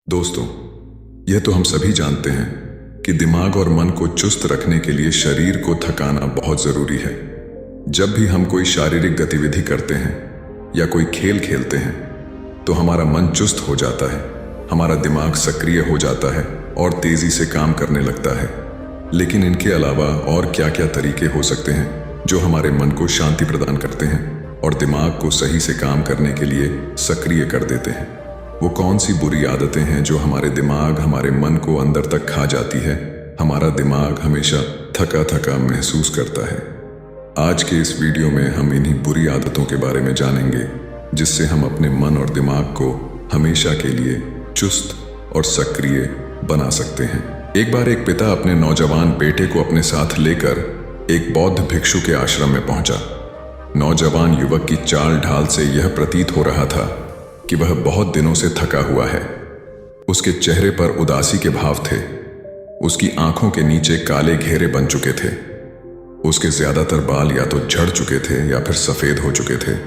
दोस्तों, यह तो हम सभी जानते हैं कि दिमाग और मन को चुस्त रखने के लिए शरीर को थकाना बहुत जरूरी है। जब भी हम कोई शारीरिक गतिविधि करते हैं या कोई खेल खेलते हैं तो हमारा मन चुस्त हो जाता है, हमारा दिमाग सक्रिय हो जाता है और तेजी से काम करने लगता है। लेकिन इनके अलावा और क्या क्या तरीके हो सकते हैं जो हमारे मन को शांति प्रदान करते हैं और दिमाग को सही से काम करने के लिए सक्रिय कर देते हैं? वो कौन सी बुरी आदतें हैं जो हमारे दिमाग, हमारे मन को अंदर तक खा जाती है? हमारा दिमाग हमेशा थका थका महसूस करता है। आज के इस वीडियो में हम इन्हीं बुरी आदतों के बारे में जानेंगे जिससे हम अपने मन और दिमाग को हमेशा के लिए चुस्त और सक्रिय बना सकते हैं। एक बार एक पिता अपने नौजवान बेटे को अपने साथ लेकर एक बौद्ध भिक्षु के आश्रम में पहुंचा। नौजवान युवक की चाल ढाल से यह प्रतीत हो रहा था कि वह बहुत दिनों से थका हुआ है। उसके चेहरे पर उदासी के भाव थे। उसकी आंखों के नीचे काले घेरे बन चुके थे। उसके ज्यादातर बाल या तो झड़ चुके थे या फिर सफेद हो चुके थे।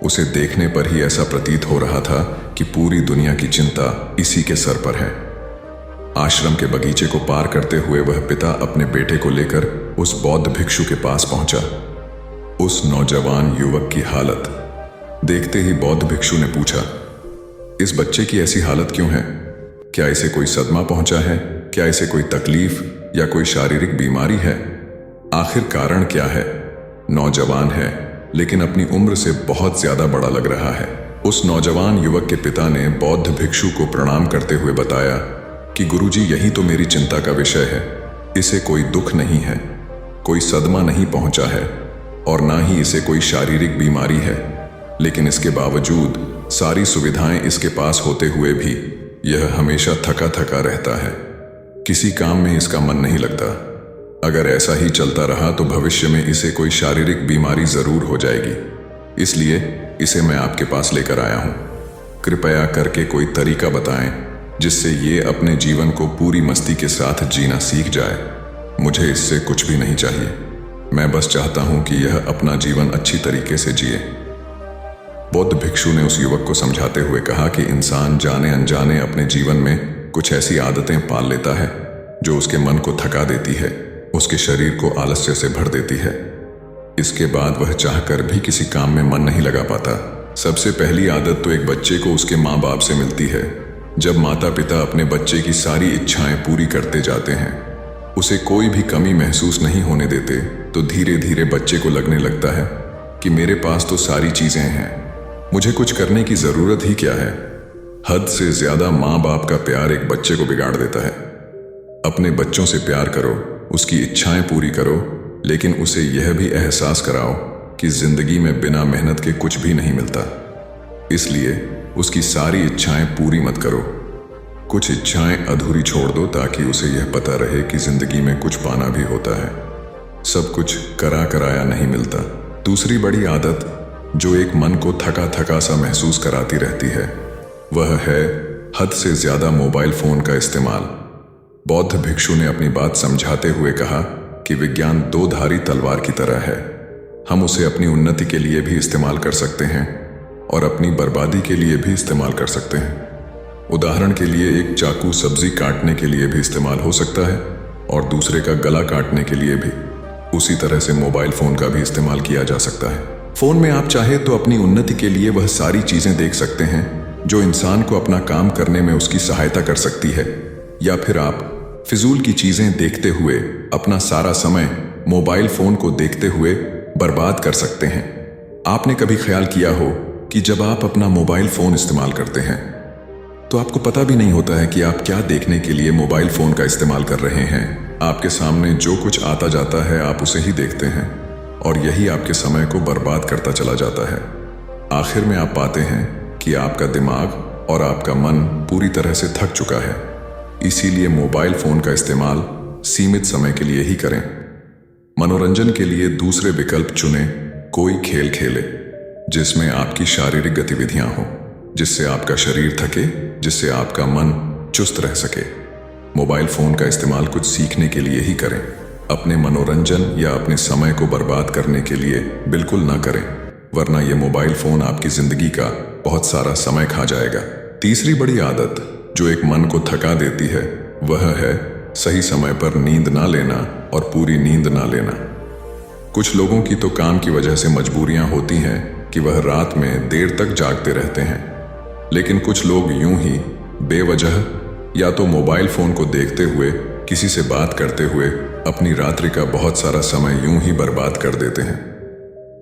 उसे देखने पर ही ऐसा प्रतीत हो रहा था कि पूरी दुनिया की चिंता इसी के सर पर है। आश्रम के बगीचे को पार करते हुए वह पिता अपने बेटे को लेकर उस बौद्ध भिक्षु के पास पहुंचा। उस नौजवान युवक की हालत देखते ही बौद्ध भिक्षु ने पूछा, इस बच्चे की ऐसी हालत क्यों है? क्या इसे कोई सदमा पहुंचा है? क्या इसे कोई तकलीफ या कोई शारीरिक बीमारी है? आखिर कारण क्या है? नौजवान है लेकिन अपनी उम्र से बहुत ज्यादा बड़ा लग रहा है। उस नौजवान युवक के पिता ने बौद्ध भिक्षु को प्रणाम करते हुए बताया कि गुरुजी, यही तो मेरी चिंता का विषय है। इसे कोई दुख नहीं है, कोई सदमा नहीं पहुंचा है और ना ही इसे कोई शारीरिक बीमारी है, लेकिन इसके बावजूद सारी सुविधाएं इसके पास होते हुए भी यह हमेशा थका थका रहता है। किसी काम में इसका मन नहीं लगता। अगर ऐसा ही चलता रहा तो भविष्य में इसे कोई शारीरिक बीमारी जरूर हो जाएगी। इसलिए इसे मैं आपके पास लेकर आया हूं। कृपया करके कोई तरीका बताएं जिससे ये अपने जीवन को पूरी मस्ती के साथ जीना सीख जाए। मुझे इससे कुछ भी नहीं चाहिए। मैं बस चाहता हूं कि यह अपना जीवन अच्छी तरीके से जिए। बौद्ध भिक्षु ने उस युवक को समझाते हुए कहा कि इंसान जाने अनजाने अपने जीवन में कुछ ऐसी आदतें पाल लेता है जो उसके मन को थका देती है, उसके शरीर को आलस्य से भर देती है। इसके बाद वह चाहकर भी किसी काम में मन नहीं लगा पाता। सबसे पहली आदत तो एक बच्चे को उसके माँ बाप से मिलती है। जब माता पिता अपने बच्चे की सारी इच्छाएं पूरी करते जाते हैं, उसे कोई भी कमी महसूस नहीं होने देते, तो धीरे धीरे बच्चे को लगने लगता है कि मेरे पास तो सारी चीजें हैं, मुझे कुछ करने की जरूरत ही क्या है। हद से ज्यादा माँ बाप का प्यार एक बच्चे को बिगाड़ देता है। अपने बच्चों से प्यार करो, उसकी इच्छाएं पूरी करो, लेकिन उसे यह भी एहसास कराओ कि जिंदगी में बिना मेहनत के कुछ भी नहीं मिलता। इसलिए उसकी सारी इच्छाएं पूरी मत करो। कुछ इच्छाएं अधूरी छोड़ दो ताकि उसे यह पता रहे कि जिंदगी में कुछ पाना भी होता है। सब कुछ करा कराया नहीं मिलता। दूसरी बड़ी आदत जो एक मन को थका थका सा महसूस कराती रहती है, वह है हद से ज्यादा मोबाइल फोन का इस्तेमाल। बौद्ध भिक्षु ने अपनी बात समझाते हुए कहा कि विज्ञान दो धारी तलवार की तरह है। हम उसे अपनी उन्नति के लिए भी इस्तेमाल कर सकते हैं और अपनी बर्बादी के लिए भी इस्तेमाल कर सकते हैं। उदाहरण के लिए एक चाकू सब्जी काटने के लिए भी इस्तेमाल हो सकता है और दूसरे का गला काटने के लिए भी। उसी तरह से मोबाइल फोन का भी इस्तेमाल किया जा सकता है। फोन में आप चाहे तो अपनी उन्नति के लिए वह सारी चीजें देख सकते हैं जो इंसान को अपना काम करने में उसकी सहायता कर सकती है, या फिर आप फिजूल की चीजें देखते हुए अपना सारा समय मोबाइल फोन को देखते हुए बर्बाद कर सकते हैं। आपने कभी ख्याल किया हो कि जब आप अपना मोबाइल फोन इस्तेमाल करते हैं तो आपको पता भी नहीं होता है कि आप क्या देखने के लिए मोबाइल फोन का इस्तेमाल कर रहे हैं। आपके सामने जो कुछ आता जाता है आप उसे ही देखते हैं और यही आपके समय को बर्बाद करता चला जाता है। आखिर में आप पाते हैं कि आपका दिमाग और आपका मन पूरी तरह से थक चुका है। इसीलिए मोबाइल फोन का इस्तेमाल सीमित समय के लिए ही करें। मनोरंजन के लिए दूसरे विकल्प चुनें। कोई खेल खेले जिसमें आपकी शारीरिक गतिविधियां हो, जिससे आपका शरीर थके, जिससे आपका मन चुस्त रह सके। मोबाइल फोन का इस्तेमाल कुछ सीखने के लिए ही करें। अपने मनोरंजन या अपने समय को बर्बाद करने के लिए बिल्कुल ना करें, वरना यह मोबाइल फोन आपकी जिंदगी का बहुत सारा समय खा जाएगा। तीसरी बड़ी आदत जो एक मन को थका देती है वह है सही समय पर नींद ना लेना और पूरी नींद ना लेना। कुछ लोगों की तो काम की वजह से मजबूरियां होती हैं कि वह रात में देर तक जागते रहते हैं, लेकिन कुछ लोग यूं ही बेवजह या तो मोबाइल फोन को देखते हुए, किसी से बात करते हुए अपनी रात्रि का बहुत सारा समय यूं ही बर्बाद कर देते हैं।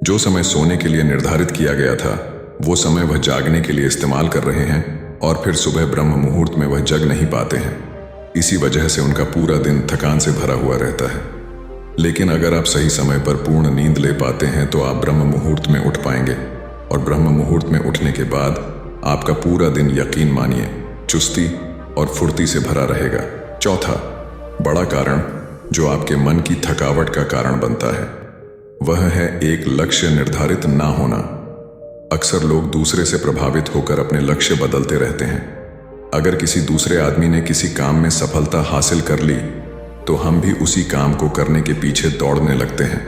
जो समय सोने के लिए निर्धारित किया गया था वो समय वह जागने के लिए इस्तेमाल कर रहे हैं और फिर सुबह ब्रह्म मुहूर्त में वह जग नहीं पाते हैं। इसी वजह से उनका पूरा दिन थकान से भरा हुआ रहता है। लेकिन अगर आप सही समय पर पूर्ण नींद ले पाते हैं तो आप ब्रह्म मुहूर्त में उठ पाएंगे और ब्रह्म मुहूर्त में उठने के बाद आपका पूरा दिन यकीन मानिए चुस्ती और फुर्ती से भरा रहेगा। चौथा बड़ा कारण जो आपके मन की थकावट का कारण बनता है वह है एक लक्ष्य निर्धारित ना होना। अक्सर लोग दूसरे से प्रभावित होकर अपने लक्ष्य बदलते रहते हैं। अगर किसी दूसरे आदमी ने किसी काम में सफलता हासिल कर ली तो हम भी उसी काम को करने के पीछे दौड़ने लगते हैं।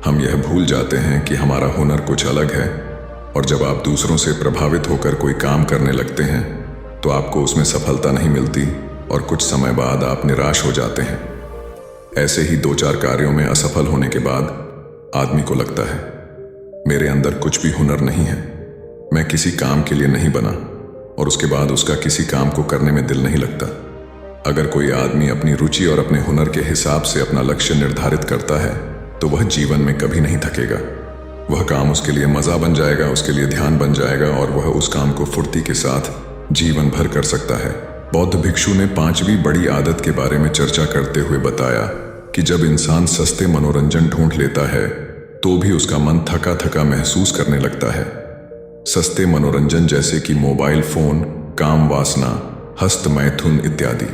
हम यह भूल जाते हैं कि हमारा हुनर कुछ अलग है और जब आप दूसरों से प्रभावित होकर कोई काम करने लगते हैं तो आपको उसमें सफलता नहीं मिलती और कुछ समय बाद आप निराश हो जाते हैं। ऐसे ही 2-4 कार्यों में असफल होने के बाद आदमी को लगता है मेरे अंदर कुछ भी हुनर नहीं है, मैं किसी काम के लिए नहीं बना, और उसके बाद उसका किसी काम को करने में दिल नहीं लगता। अगर कोई आदमी अपनी रुचि और अपने हुनर के हिसाब से अपना लक्ष्य निर्धारित करता है तो वह जीवन में कभी नहीं थकेगा। वह काम उसके लिए मजा बन जाएगा, उसके लिए ध्यान बन जाएगा और वह उस काम को फुर्ती के साथ जीवन भर कर सकता है। बौद्ध भिक्षु ने 5वीं बड़ी आदत के बारे में चर्चा करते हुए बताया कि जब इंसान सस्ते मनोरंजन ढूंढ लेता है तो भी उसका मन थका थका महसूस करने लगता है। सस्ते मनोरंजन जैसे कि मोबाइल फोन, काम वासना, हस्त मैथुन इत्यादि।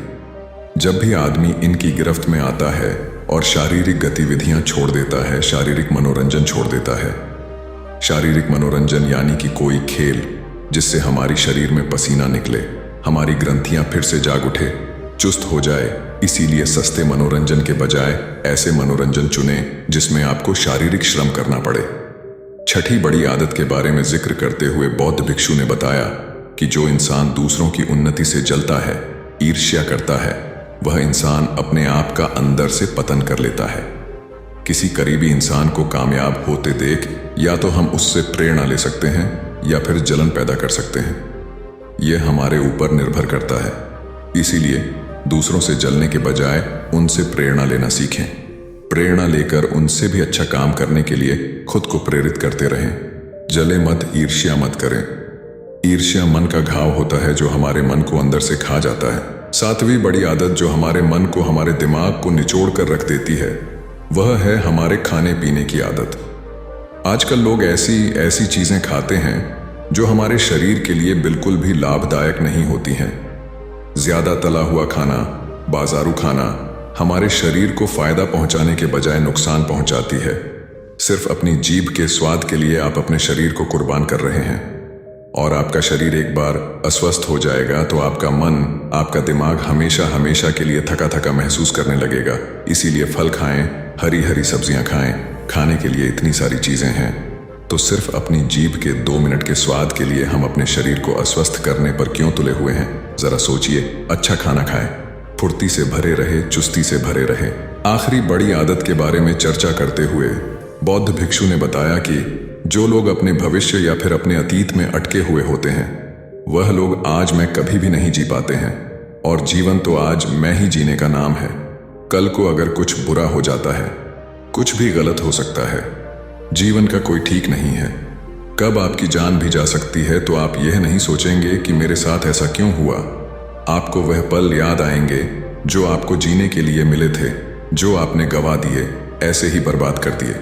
जब भी आदमी इनकी गिरफ्त में आता है और शारीरिक गतिविधियां छोड़ देता है, शारीरिक मनोरंजन छोड़ देता है, शारीरिक मनोरंजन यानी कि कोई खेल जिससे हमारी शरीर में पसीना निकले, हमारी ग्रंथियां फिर से जाग उठे, चुस्त हो जाए, इसीलिए सस्ते मनोरंजन के बजाय ऐसे मनोरंजन चुने जिसमें आपको शारीरिक श्रम करना पड़े। छठी बड़ी आदत के बारे में जिक्र करते हुए बौद्ध भिक्षु ने बताया कि जो इंसान दूसरों की उन्नति से जलता है, ईर्ष्या करता है, वह इंसान अपने आप का अंदर से पतन कर लेता है। किसी करीबी इंसान को कामयाब होते देख या तो हम उससे प्रेरणा ले सकते हैं या फिर जलन पैदा कर सकते हैं। यह हमारे ऊपर निर्भर करता है। इसीलिए दूसरों से जलने के बजाय उनसे प्रेरणा लेना सीखें। प्रेरणा लेकर उनसे भी अच्छा काम करने के लिए खुद को प्रेरित करते रहें। जले मत, ईर्ष्या मत करें। ईर्ष्या मन का घाव होता है जो हमारे मन को अंदर से खा जाता है। 7वीं बड़ी आदत जो हमारे मन को, हमारे दिमाग को निचोड़ कर रख देती है वह है हमारे खाने पीने की आदत। आजकल लोग ऐसी चीजें खाते हैं जो हमारे शरीर के लिए बिल्कुल भी लाभदायक नहीं होती हैं। ज्यादा तला हुआ खाना, बाजारू खाना हमारे शरीर को फायदा पहुंचाने के बजाय नुकसान पहुंचाती है। सिर्फ अपनी जीभ के स्वाद के लिए आप अपने शरीर को कुर्बान कर रहे हैं और आपका शरीर एक बार अस्वस्थ हो जाएगा तो आपका मन, आपका दिमाग हमेशा हमेशा के लिए थका थका महसूस करने लगेगा। इसीलिए फल खाएं, हरी हरी सब्जियां खाएं। खाने के लिए इतनी सारी चीजें हैं, तो सिर्फ अपनी जीभ के 2 मिनट के स्वाद के लिए हम अपने शरीर को अस्वस्थ करने पर क्यों तुले हुए हैं? जरा सोचिए। अच्छा खाना खाएं, फुर्ती से भरे रहे, चुस्ती से भरे रहे। आखिरी बड़ी आदत के बारे में चर्चा करते हुए बौद्ध भिक्षु ने बताया कि जो लोग अपने भविष्य या फिर अपने अतीत में अटके हुए होते हैं वह लोग आज में कभी भी नहीं जी पाते हैं, और जीवन तो आज मैं ही जीने का नाम है। कल को अगर कुछ बुरा हो जाता है, कुछ भी गलत हो सकता है। जीवन का कोई ठीक नहीं है, कब आपकी जान भी जा सकती है। तो आप यह नहीं सोचेंगे कि मेरे साथ ऐसा क्यों हुआ। आपको वह पल याद आएंगे जो आपको जीने के लिए मिले थे, जो आपने गवा दिए, ऐसे ही बर्बाद कर दिए।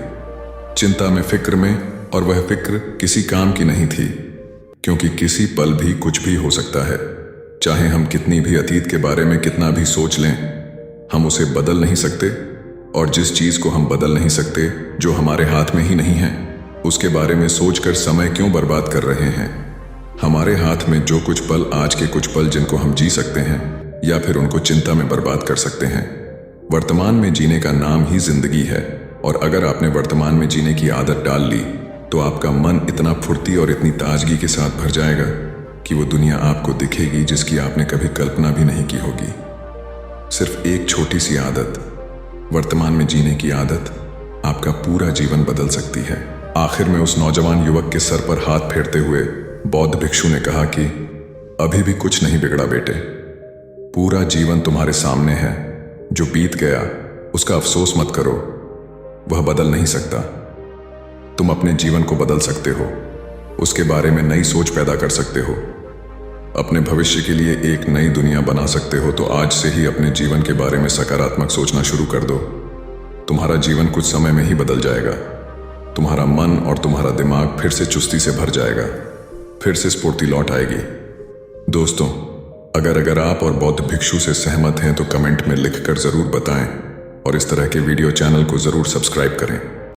चिंता में, फिक्र में, और वह फिक्र किसी काम की नहीं थी, क्योंकि किसी पल भी कुछ भी हो सकता है। चाहे हम कितनी भी अतीत के बारे में कितना भी सोच लें, हम उसे बदल नहीं सकते। और जिस चीज को हम बदल नहीं सकते, जो हमारे हाथ में ही नहीं है, उसके बारे में सोचकर समय क्यों बर्बाद कर रहे हैं। हमारे हाथ में जो कुछ पल, आज के कुछ पल जिनको हम जी सकते हैं या फिर उनको चिंता में बर्बाद कर सकते हैं। वर्तमान में जीने का नाम ही जिंदगी है, और अगर आपने वर्तमान में जीने की आदत डाल ली तो आपका मन इतना फुर्ती और इतनी ताजगी के साथ भर जाएगा कि वो दुनिया आपको दिखेगी जिसकी आपने कभी कल्पना भी नहीं की होगी। सिर्फ एक छोटी सी आदत, वर्तमान में जीने की आदत, आपका पूरा जीवन बदल सकती है। आखिर में उस नौजवान युवक के सर पर हाथ फेरते हुए बौद्ध भिक्षु ने कहा कि अभी भी कुछ नहीं बिगड़ा बेटे, पूरा जीवन तुम्हारे सामने है। जो बीत गया उसका अफसोस मत करो, वह बदल नहीं सकता। तुम अपने जीवन को बदल सकते हो, उसके बारे में नई सोच पैदा कर सकते हो, अपने भविष्य के लिए एक नई दुनिया बना सकते हो। तो आज से ही अपने जीवन के बारे में सकारात्मक सोचना शुरू कर दो। तुम्हारा जीवन कुछ समय में ही बदल जाएगा। तुम्हारा मन और तुम्हारा दिमाग फिर से चुस्ती से भर जाएगा, फिर से स्फूर्ति लौट आएगी। दोस्तों, अगर आप और बौद्ध भिक्षु से सहमत हैं तो कमेंट में लिखकर जरूर बताएं और इस तरह के वीडियो चैनल को जरूर सब्सक्राइब करें।